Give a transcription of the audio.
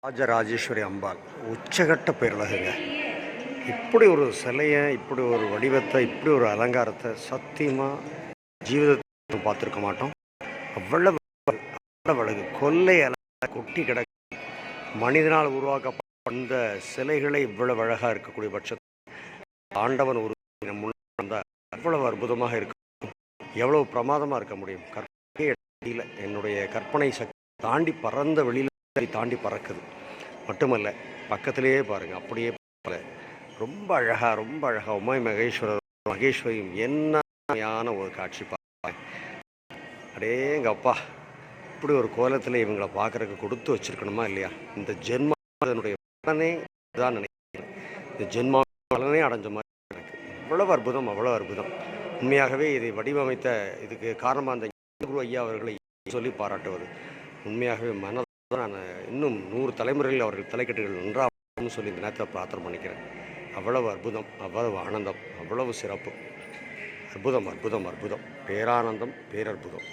ராஜராஜேஸ்வரி அம்பாள் உச்சகட்ட பேரழகுங்க. இப்படி ஒரு சிலையை, இப்படி ஒரு வடிவத்தை, இப்படி ஒரு அலங்காரத்தை சத்தியமாக ஜீவிதத்தை பார்த்துருக்க மாட்டோம். அவ்வளவு அழகு, கொள்ளை அழகாக கொட்டி கிடக்கு. மனிதனால் உருவாக்கப்பட்ட இந்த சிலைகளை இவ்வளவு அழகாக இருக்கக்கூடிய பட்சத்தில் ஆண்டவன் ஒரு முன்னாடி அவ்வளவு அற்புதமாக இருக்க, எவ்வளவு பிரமாதமாக இருக்க முடியும். கற்பனை என்னுடைய கற்பனை சக்தி தாண்டி பறந்த வெளியில் தாண்டி பறக்குது. மட்டுமல்ல, பக்கத்திலேயே பாருங்கள், அப்படியே ரொம்ப அழகாக, ரொம்ப அழகாக உமாய் மகேஸ்வரியும் என்னையான ஒரு காட்சி பார்ப்பேன். அடேங்கப்பா, இப்படி ஒரு கோலத்தில் இவங்களை பார்க்குறதுக்கு கொடுத்து வச்சுருக்கணுமா இல்லையா? இந்த ஜென்மா அதனுடைய பலனே தான் நினைக்கிறேன். இந்த ஜென்மா பலனே அடைஞ்ச மாதிரி இருக்குது. அவ்வளவு அற்புதம், அவ்வளோ அற்புதம். உண்மையாகவே இதை வடிவமைத்த இதுக்கு காரணமாக அந்த குரு ஐயா அவர்களை சொல்லி பாராட்டுவது உண்மையாகவே நான் இன்னும் 100 தலைமுறையில் அவர்கள் தலைக்கட்டுகள் நன்றாக சொல்லி இந்த நேரத்தில் பிரார்த்தனை பண்ணிக்கிறேன். அவ்வளவு அற்புதம், அவ்வளவு ஆனந்தம், அவ்வளவு சிறப்பு. அற்புதம், அற்புதம், அற்புதம். பேரானந்தம், பேரற்புதம்.